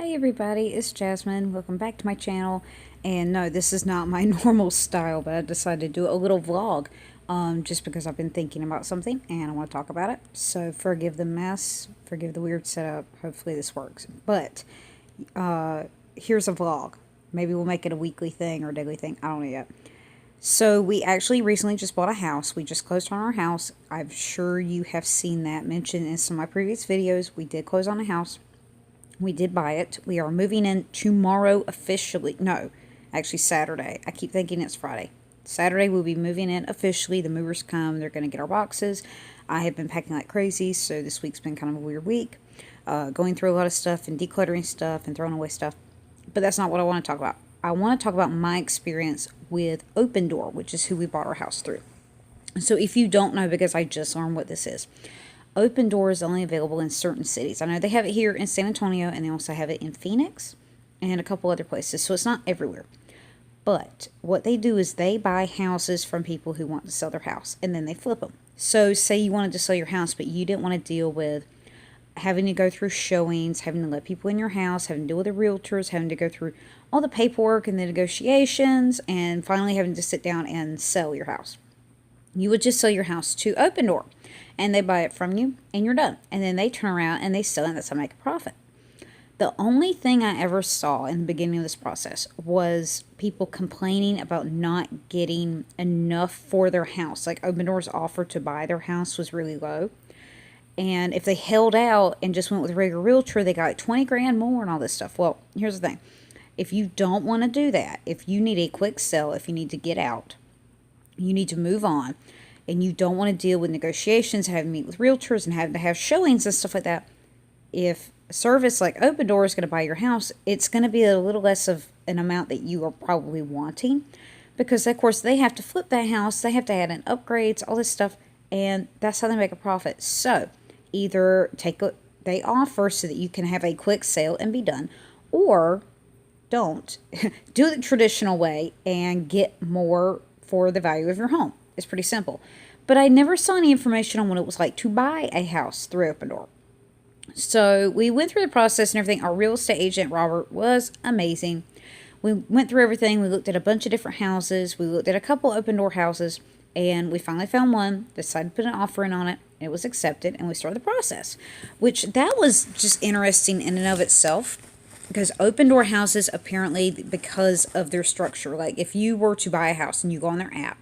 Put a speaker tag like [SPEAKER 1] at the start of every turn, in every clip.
[SPEAKER 1] Hi everybody, it's Jasmine. Welcome back to my channel. And no, this is not my normal style, but I decided to do a little vlog just because I've been thinking about something and I want to talk about it. So forgive the mess, forgive the weird setup. Hopefully this works. But here's a vlog. Maybe we'll make it a weekly thing or a daily thing. I don't know yet. So we actually recently just bought a house. We just closed on our house. I'm sure you have seen that mentioned in some of my previous videos. We did close on a house. We did buy it. We are moving in tomorrow officially. No, actually Saturday. I keep thinking it's Friday. Saturday we'll be moving in officially. The movers come. They're going to get our boxes. I have been packing like crazy, so this week's been kind of a weird week. Going through a lot of stuff and decluttering stuff and throwing away stuff. But that's not what I want to talk about. I want to talk about my experience with Opendoor, which is who we bought our house through. So if you don't know, because I just learned what this is, Opendoor is only available in certain cities. I know they have it here in San Antonio, and they also have it in Phoenix and a couple other places, so it's not everywhere. But what they do is they buy houses from people who want to sell their house, and then they flip them. So say you wanted to sell your house, but you didn't want to deal with having to go through showings, having to let people in your house, having to deal with the realtors, having to go through all the paperwork and the negotiations, and finally having to sit down and sell your house. You would just sell your house to Opendoor, and they buy it from you, and you're done. And then they turn around and they sell it, and that's how they make a profit. The only thing I ever saw in the beginning of this process was people complaining about not getting enough for their house. Like Opendoor's offer to buy their house was really low. And if they held out and just went with a regular realtor, they got like 20 grand more and all this stuff. Well, here's the thing. If you don't want to do that, if you need a quick sell, if you need to get out, you need to move on, and you don't want to deal with negotiations, having to meet with realtors and having to have showings and stuff like that, if a service like Opendoor is going to buy your house, it's going to be a little less of an amount that you are probably wanting, because of course they have to flip that house, they have to add in upgrades, all this stuff, and that's how they make a profit. So either take what they offer so that you can have a quick sale and be done, or don't do the traditional way and get more for the value of your home. It's pretty simple. But I never saw any information on what it was like to buy a house through Opendoor. So we went through the process and everything. Our real estate agent, Robert, was amazing. We went through everything. We looked at a bunch of different houses. We looked at a couple Opendoor houses, and we finally found one, decided to put an offer in on it. It was accepted, and we started the process, which that was just interesting in and of itself. Because Opendoor houses, apparently, because of their structure, like if you were to buy a house and you go on their app,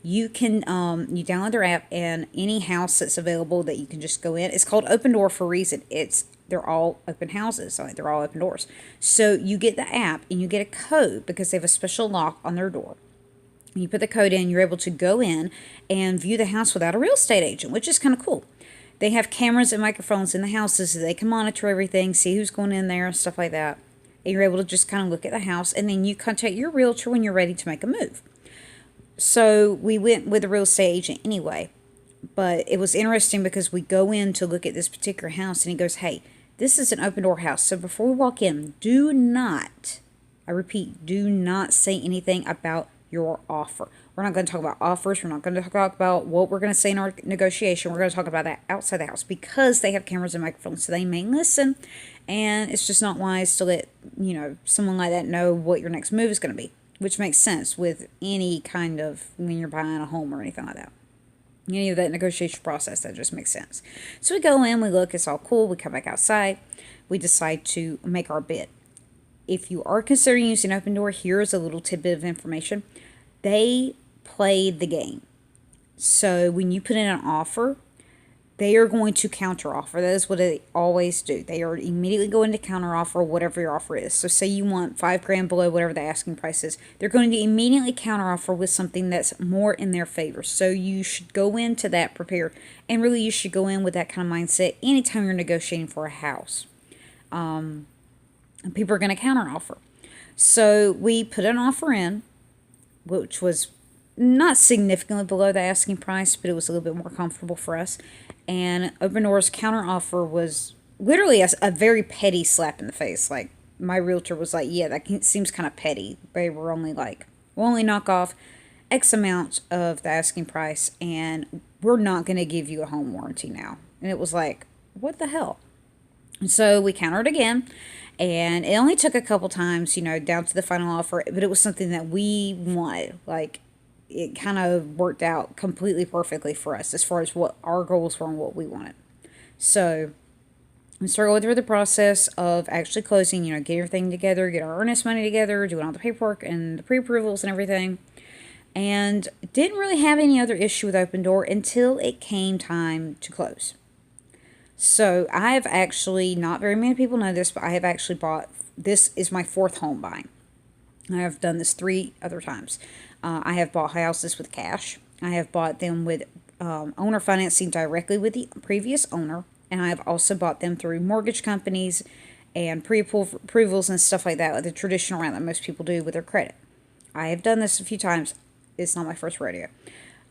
[SPEAKER 1] you can you download their app, and any house that's available that you can just go in. It's called Opendoor for a reason. They're all open houses, so they're all open doors. So you get the app and you get a code because they have a special lock on their door. You put the code in, you're able to go in and view the house without a real estate agent, which is kind of cool. They have cameras and microphones in the houses so they can monitor everything, see who's going in there, and stuff like that. And you're able to just kind of look at the house, and then you contact your realtor when you're ready to make a move. So we went with a real estate agent anyway. But it was interesting because we go in to look at this particular house, and he goes, hey, this is an Opendoor house. So before we walk in, do not, I repeat, do not say anything about your offer. We're not going to talk about offers. We're not going to talk about what we're going to say in our negotiation. We're going to talk about that outside the house because they have cameras and microphones, so they may listen, and it's just not wise to let, someone like that know what your next move is going to be, which makes sense with any kind of, when you're buying a home or anything like that. Any of that negotiation process, that just makes sense. So we go in, we look, it's all cool, we come back outside, we decide to make our bid. If you are considering using Opendoor, here's a little tidbit of information. They play the game. So when you put in an offer, they are going to counter offer. That is what they always do. They are immediately going to counter offer whatever your offer is. So say you want 5 grand below whatever the asking price is, they're going to immediately counter offer with something that's more in their favor. So you should go into that prepared, and really you should go in with that kind of mindset anytime you're negotiating for a house. People are going to counter offer. So we put an offer in, which was not significantly below the asking price, but it was a little bit more comfortable for us. And Opendoor's counter offer was literally a very petty slap in the face. Like, my realtor was like, yeah, that seems kind of petty. They were only like, we'll only knock off X amount of the asking price, and we're not going to give you a home warranty now. And it was like, what the hell? So we countered again, And it only took a couple times, down to the final offer, but it was something that we wanted. Like, it kind of worked out completely perfectly for us as far as what our goals were and what we wanted. So we started going through the process of actually closing, get everything together, get our earnest money together, doing all the paperwork and the pre-approvals and everything. And didn't really have any other issue with Opendoor until it came time to close. So I have actually, not very many people know this, but I have actually bought, this is my fourth home buying. I have done this 3 other times. I have bought houses with cash. I have bought them with owner financing directly with the previous owner. And I have also bought them through mortgage companies and pre-approvals and stuff like that, like the traditional route that most people do with their credit. I have done this a few times. It's not my first rodeo.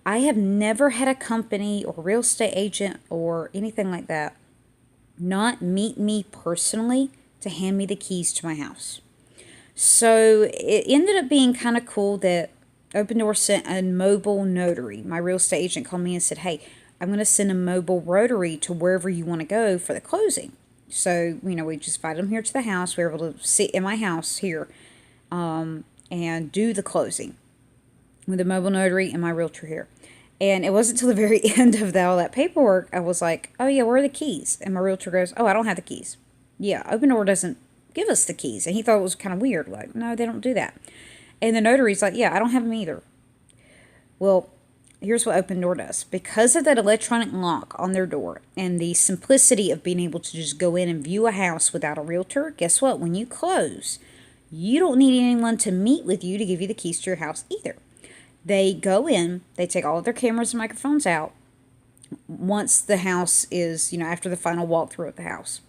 [SPEAKER 1] I have never had a company or real estate agent or anything like that not meet me personally to hand me the keys to my house. So it ended up being kind of cool that Opendoor sent a mobile notary. My real estate agent called me and said, hey, I'm going to send a mobile rotary to wherever you want to go for the closing. So, we just invited them here to the house. We were able to sit in my house here and do the closing with a mobile notary and my realtor here. And it wasn't until the very end of all that paperwork, I was like, oh yeah, where are the keys? And my realtor goes, oh, I don't have the keys. Yeah, Opendoor doesn't give us the keys. And he thought it was kind of weird. Like, no, they don't do that. And the notary's like, yeah, I don't have them either. Well, here's what Opendoor does. Because of that electronic lock on their door and the simplicity of being able to just go in and view a house without a realtor, guess what? When you close, you don't need anyone to meet with you to give you the keys to your house either. They go in, they take all of their cameras and microphones out once the house is, after the final walkthrough of the house.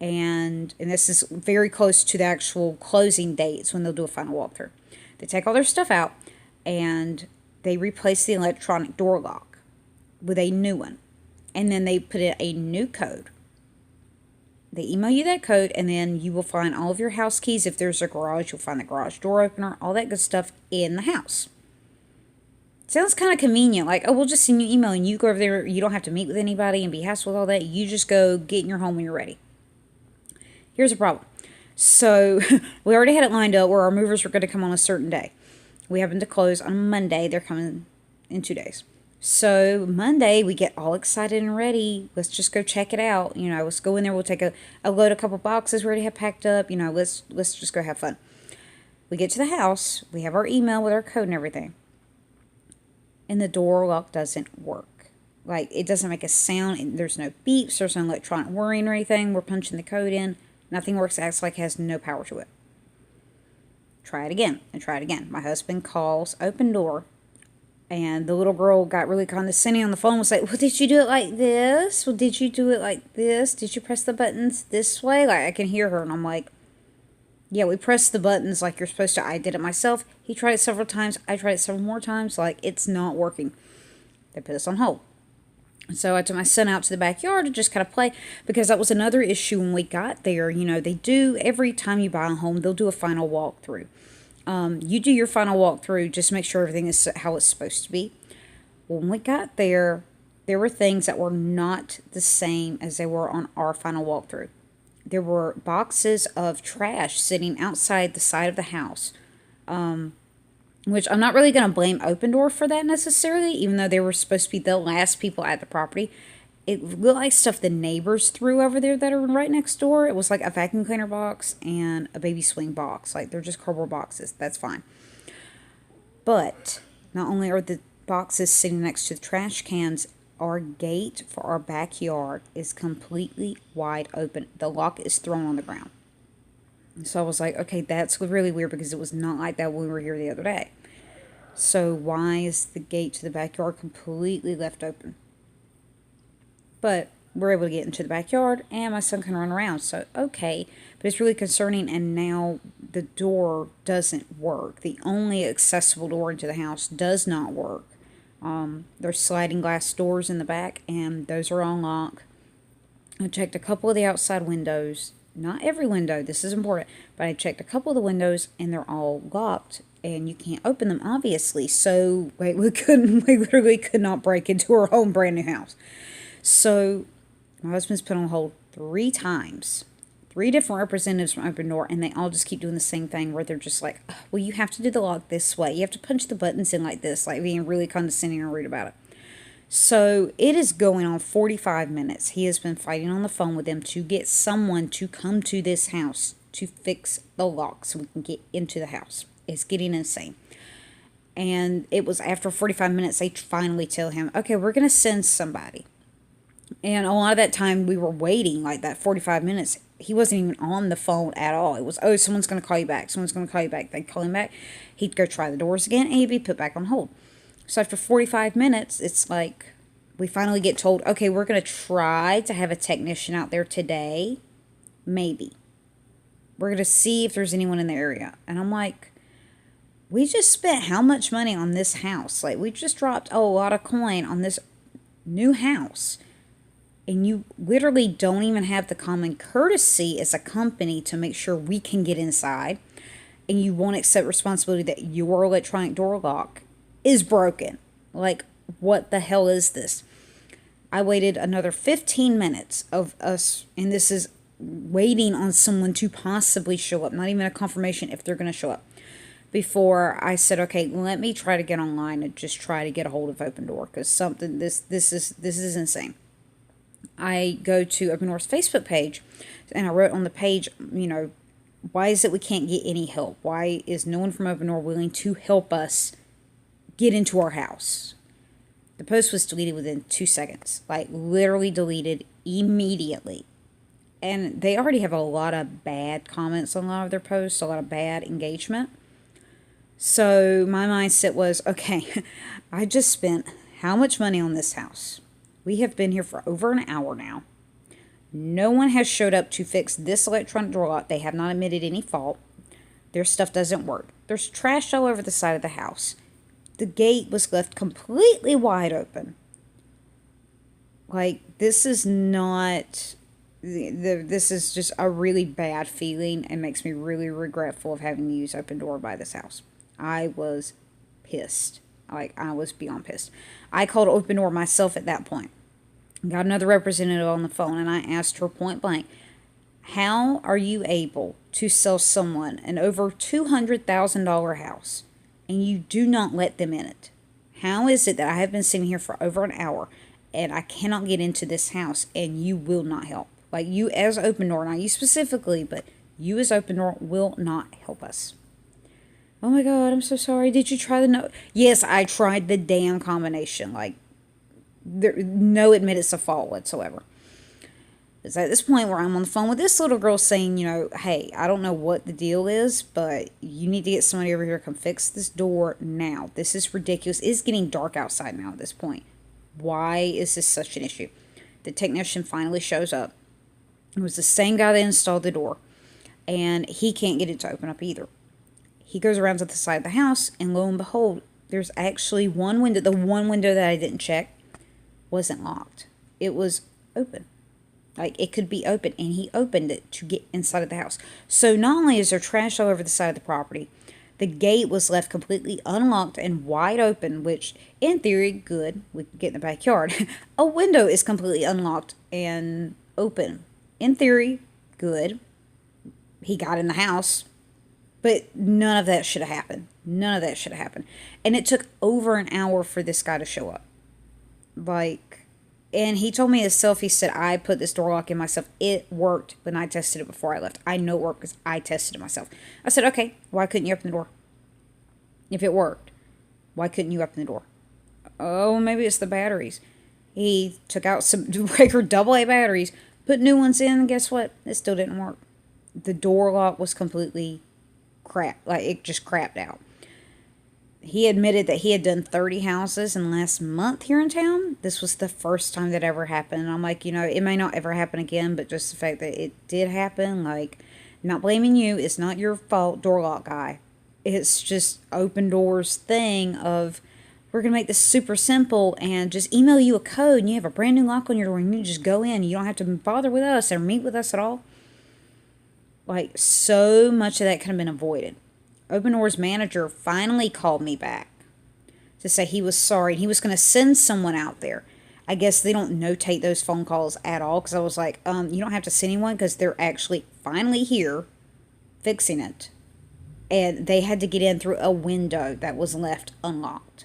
[SPEAKER 1] And this is very close to the actual closing dates when they'll do a final walkthrough. They take all their stuff out and they replace the electronic door lock with a new one. And then they put in a new code. They email you that code, and then you will find all of your house keys. If there's a garage, you'll find the garage door opener, all that good stuff in the house. Sounds kind of convenient, like, oh, we'll just send you an email and you go over there. You don't have to meet with anybody and be hassled with all that. You just go get in your home when you're ready. Here's a problem. So we already had it lined up where our movers were going to come on a certain day. We happened to close on Monday. They're coming in 2 days. So Monday, we get all excited and ready. Let's just go check it out. Let's go in there. We'll take a load, a couple boxes we already have packed up. Let's just go have fun. We get to the house. We have our email with our code and everything. And the door lock doesn't work. Like, it doesn't make a sound. And there's no beeps. There's no electronic whirring or anything. We're punching the code in. Nothing works. It acts like it has no power to it. Try it again and try it again. My husband calls Opendoor. And the little girl got really condescending on the phone. Was like, well, did you do it like this? Well, did you do it like this? Did you press the buttons this way? Like, I can hear her. And I'm like, yeah, we pressed the buttons like you're supposed to. I did it myself. He tried it several times. I tried it several more times. Like, it's not working. They put us on hold. So I took my son out to the backyard to just kind of play, because that was another issue when we got there. They do, every time you buy a home, they'll do a final walkthrough. You do your final walkthrough, just make sure everything is how it's supposed to be. When we got there, there were things that were not the same as they were on our final walkthrough. There were boxes of trash sitting outside the side of the house, which I'm not really going to blame Opendoor for that necessarily, even though they were supposed to be the last people at the property. It looked like stuff the neighbors threw over there that are right next door. It was like a vacuum cleaner box and a baby swing box. Like, they're just cardboard boxes. That's fine. But not only are the boxes sitting next to the trash cans, our gate for our backyard is completely wide open. The lock is thrown on the ground. So I was like, okay, that's really weird, because it was not like that when we were here the other day. So why is the gate to the backyard completely left open? But we're able to get into the backyard, and my son can run around. So, okay. But it's really concerning, and now the door doesn't work. The only accessible door into the house does not work. There's sliding glass doors in the back, and those are on lock. I checked a couple of the outside windows. Not every window, this is important, but I checked a couple of the windows, and they're all locked, and you can't open them, obviously. So, we literally could not break into our home brand new house. So my husband's put on hold 3 times. 3 different representatives from Opendoor, and they all just keep doing the same thing where they're just like, well, you have to do the lock this way. You have to punch the buttons in like this, like being really condescending and rude about it. So it is going on 45 minutes. He has been fighting on the phone with them to get someone to come to this house to fix the lock so we can get into the house. It's getting insane. And it was after 45 minutes, they finally tell him, okay, we're going to send somebody. And a lot of that time we were waiting, like that 45 minutes, he wasn't even on the phone at all. It was, oh, someone's going to call you back. Someone's going to call you back. They'd call him back. He'd go try the doors again, and he'd be put back on hold. So after 45 minutes, it's like we finally get told, okay, we're going to try to have a technician out there today. Maybe. We're going to see if there's anyone in the area. And I'm like, we just spent how much money on this house? Like, we just dropped a lot of coin on this new house. And you literally don't even have the common courtesy as a company to make sure we can get inside. And you won't accept responsibility that your electronic door lock is broken. Like, what the hell is this? I waited another 15 minutes of us, and this is waiting on someone to possibly show up, not even a confirmation if they're going to show up, before I said, okay, let me try to get online and just try to get a hold of Opendoor, because something, this is insane. I go to Opendoor's Facebook page, and I wrote on the page, why is it we can't get any help? Why is no one from Opendoor willing to help us get into our house? The post was deleted within 2 seconds, like literally deleted immediately. And they already have a lot of bad comments on a lot of their posts, a lot of bad engagement. So my mindset was, okay, I just spent how much money on this house? We have been here for over an hour now. No one has showed up to fix this electronic door lock. They have not admitted any fault. Their stuff doesn't work. There's trash all over the side of the house. The gate was left completely wide open. Like, this is not... This is just a really bad feeling and makes me really regretful of having to use Opendoor by this house. I was pissed. Like, I was beyond pissed. I called Opendoor myself at that point. Got another representative on the phone, and I asked her point blank, how are you able to sell someone an over $200,000 house and you do not let them in it? How is it that I have been sitting here for over an hour and I cannot get into this house and you will not help? Like, you as Opendoor, not you specifically, but you as Opendoor will not help us. Oh my God, I'm so sorry. Did you try the no? Yes, I tried the damn combination. Like, no admittance of fault whatsoever. It's at this point where I'm on the phone with this little girl saying, hey, I don't know what the deal is, but you need to get somebody over here to come fix this door now. This is ridiculous. It's getting dark outside now at this point. Why is this such an issue? The technician finally shows up. It was the same guy that installed the door, and he can't get it to open up either. He goes around to the side of the house, and lo and behold, there's actually one window. The one window that I didn't check wasn't locked. It was open. Like, it could be open, and he opened it to get inside of the house. So not only is there trash all over the side of the property, the gate was left completely unlocked and wide open, which, in theory, good. We can get in the backyard. A window is completely unlocked and open. In theory, good. He got in the house. But none of that should have happened. None of that should have happened. And it took over an hour for this guy to show up. Like, and he told me himself, he said, I put this door lock in myself. It worked when I tested it before I left. I know it worked because I tested it myself. I said, okay, why couldn't you open the door? If it worked, why couldn't you open the door? Oh, maybe it's the batteries. He took out some regular AA batteries, put new ones in, and guess what? It still didn't work. The door lock was completely crap. Like, it just crapped out. He admitted that he had done 30 houses in the last month here in town. This was the first time that ever happened. And I'm like, it may not ever happen again, but just the fact that it did happen, like, not blaming you. It's not your fault, door lock guy. It's just Opendoor's thing of, we're going to make this super simple and just email you a code and you have a brand new lock on your door and you just go in. You don't have to bother with us or meet with us at all. Like, so much of that could have been avoided. Opendoor's manager finally called me back to say he was sorry. He was going to send someone out there. I guess they don't notate those phone calls at all, because I was like, you don't have to send anyone because they're actually finally here fixing it, and they had to get in through a window that was left unlocked.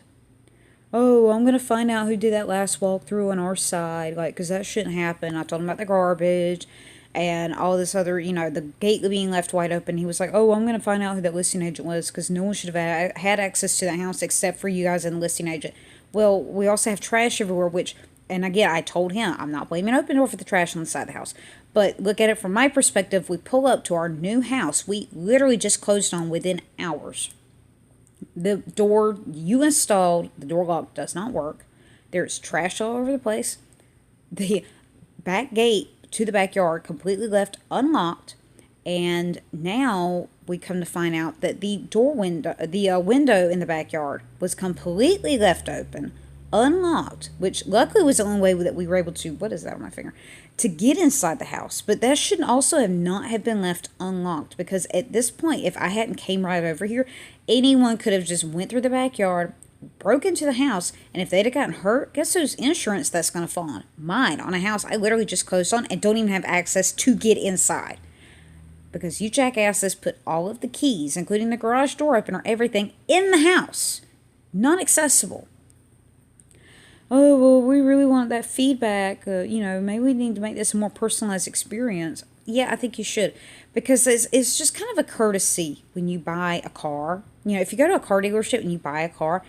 [SPEAKER 1] Oh, I'm going to find out who did that last walkthrough on our side, like, because that shouldn't happen. I told him about the garbage and all this other, the gate being left wide open. He was like, oh, I'm going to find out who that listing agent was, because no one should have had access to that house except for you guys and the listing agent. Well, we also have trash everywhere, which, and again, I told him, I'm not blaming Opendoor for the trash on the side of the house. But look at it from my perspective. We pull up to our new house. We literally just closed on within hours. The door you installed, the door lock does not work. There's trash all over the place. The back gate to the backyard completely left unlocked. And now we come to find out that the window in the backyard was completely left open, unlocked, which luckily was the only way that we were able to, what is that on my finger, to get inside the house. But that should also have not have been left unlocked, because at this point, if I hadn't came right over here, anyone could have just went through the backyard, broke into the house, and if they'd have gotten hurt, guess whose insurance that's going to fall on? Mine, on a house I literally just closed on and don't even have access to get inside. Because you jackasses put all of the keys, including the garage door opener, everything, in the house. Not accessible. Oh, well, we really want that feedback. Maybe we need to make this a more personalized experience. Yeah, I think you should. Because it's just kind of a courtesy when you buy a car. If you go to a car dealership and you buy a car,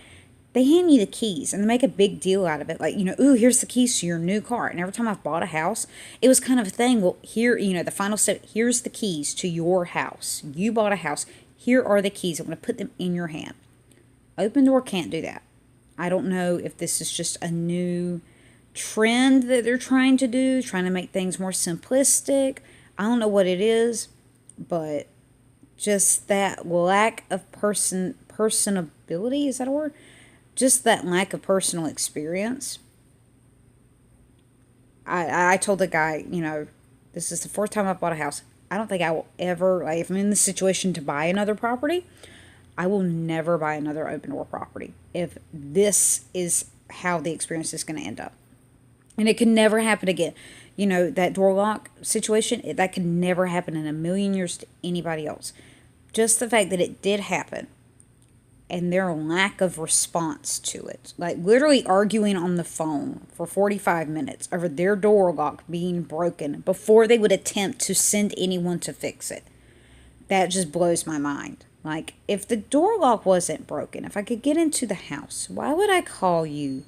[SPEAKER 1] they hand you the keys and they make a big deal out of it. Like, ooh, here's the keys to your new car. And every time I've bought a house, it was kind of a thing. Well, here, the final step, here's the keys to your house. You bought a house. Here are the keys. I'm going to put them in your hand. Opendoor can't do that. I don't know if this is just a new trend that they're trying to do, trying to make things more simplistic. I don't know what it is, but just that lack of personability, is that a word? Just that lack of personal experience. I told the guy, this is the fourth time I've bought a house. I don't think I will ever, if I'm in the situation to buy another property, I will never buy another Opendoor property if this is how the experience is going to end up. And it can never happen again. That door lock situation, that could never happen in a million years to anybody else. Just the fact that it did happen and their lack of response to it. Like literally arguing on the phone for 45 minutes over their door lock being broken before they would attempt to send anyone to fix it. That just blows my mind. Like, if the door lock wasn't broken, if I could get into the house, why would I call you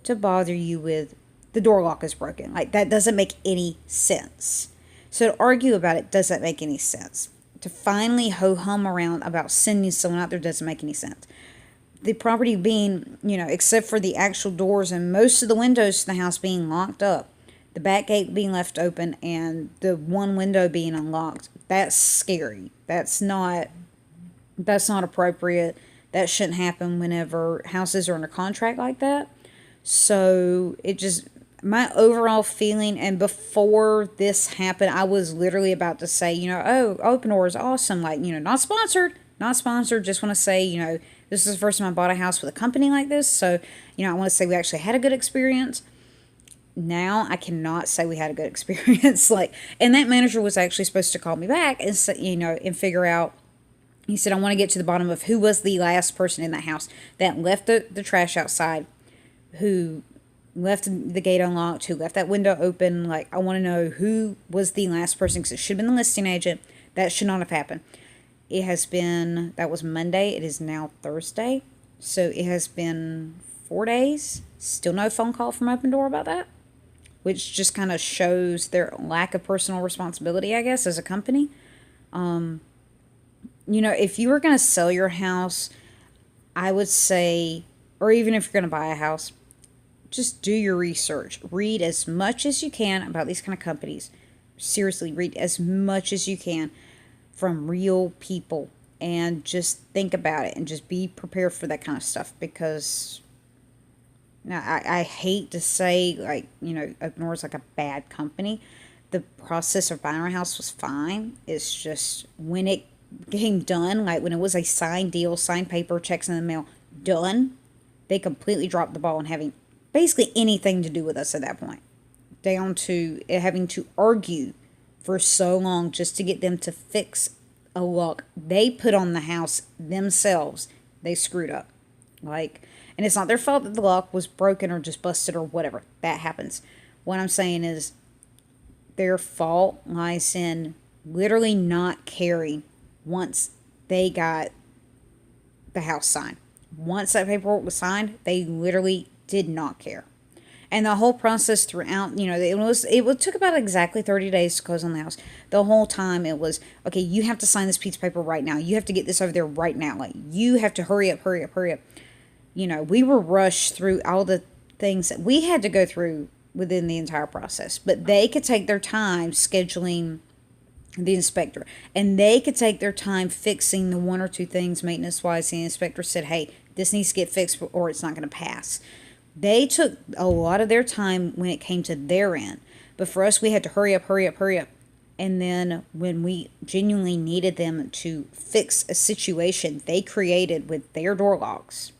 [SPEAKER 1] to bother you with the door lock is broken? Like, that doesn't make any sense. So to argue about it doesn't make any sense. To finally ho-hum around about sending someone out there doesn't make any sense. The property being, except for the actual doors and most of the windows to the house being locked up, the back gate being left open, and the one window being unlocked, that's scary. That's not appropriate. That shouldn't happen whenever houses are under contract like that. So my overall feeling, and before this happened, I was literally about to say, oh, Opendoor is awesome. Like, not sponsored, Just want to say, this is the first time I bought a house with a company like this. So, I want to say we actually had a good experience. Now I cannot say we had a good experience. And that manager was actually supposed to call me back and say, and figure out. He said, I want to get to the bottom of who was the last person in that house that left the trash outside, who left the gate unlocked, who left that window open. I want to know who was the last person, because it should have been the listing agent. That should not have happened. That was Monday. It is now Thursday. So it has been 4 days. Still no phone call from Opendoor about that, which just kind of shows their lack of personal responsibility, I guess, as a company. If you were going to sell your house, I would say, or even if you're going to buy a house, just do your research. Read as much as you can about these kind of companies. Seriously, read as much as you can from real people and just think about it and just be prepared for that kind of stuff, because now I hate to say, Opendoor is like a bad company. The process of buying our house was fine. It's just when it came done, when it was a signed deal, signed paper, checks in the mail, done, they completely dropped the ball on having basically anything to do with us at that point, down to having to argue for so long just to get them to fix a lock they put on the house themselves. They screwed up. Like, and it's not their fault that the lock was broken or just busted or whatever. That happens. What I'm saying is their fault lies in literally not caring once they got the house signed. Once that paperwork was signed, they literally did not care. And the whole process throughout, it took about exactly 30 days to close on the house. The whole time it was, okay, you have to sign this piece of paper right now. You have to get this over there right now. Like, you have to hurry up, hurry up, hurry up. We were rushed through all the things that we had to go through within the entire process. But they could take their time scheduling the inspector, and they could take their time fixing the one or two things maintenance-wise. The inspector said, hey, this needs to get fixed or it's not going to pass. They took a lot of their time when it came to their end. But for us, we had to hurry up, hurry up, hurry up. And then when we genuinely needed them to fix a situation they created with their door locks,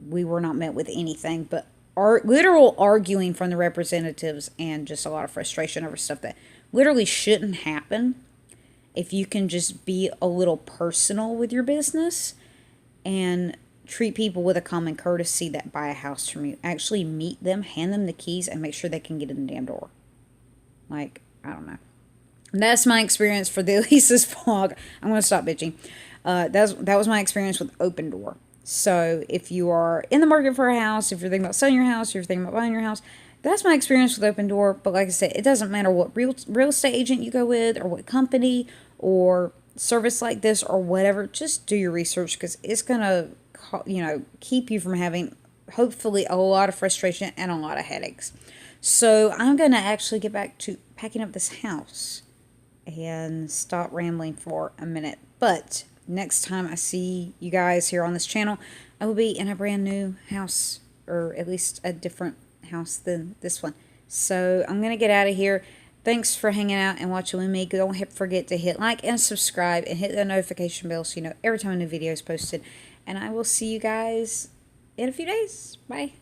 [SPEAKER 1] we were not met with anything but literal arguing from the representatives and just a lot of frustration over stuff that literally shouldn't happen. If you can just be a little personal with your business and treat people with a common courtesy that buy a house from you. Actually meet them, hand them the keys, and make sure they can get in the damn door. Like, I don't know. That's my experience for the Elisa's vlog. I'm going to stop bitching. That was my experience with Opendoor. So if you are in the market for a house, if you're thinking about selling your house, if you're thinking about buying your house, that's my experience with Opendoor. But like I said, it doesn't matter what real estate agent you go with or what company or service like this or whatever. Just do your research, because it's going to keep you from having, hopefully, a lot of frustration and a lot of headaches. So I'm going to actually get back to packing up this house and stop rambling for a minute. But next time I see you guys here on this channel, I will be in a brand new house, or at least a different house than this one. So I'm going to get out of here. Thanks for hanging out and watching with me. Don't forget to hit like and subscribe and hit the notification bell so you know every time a new video is posted. And I will see you guys in a few days. Bye.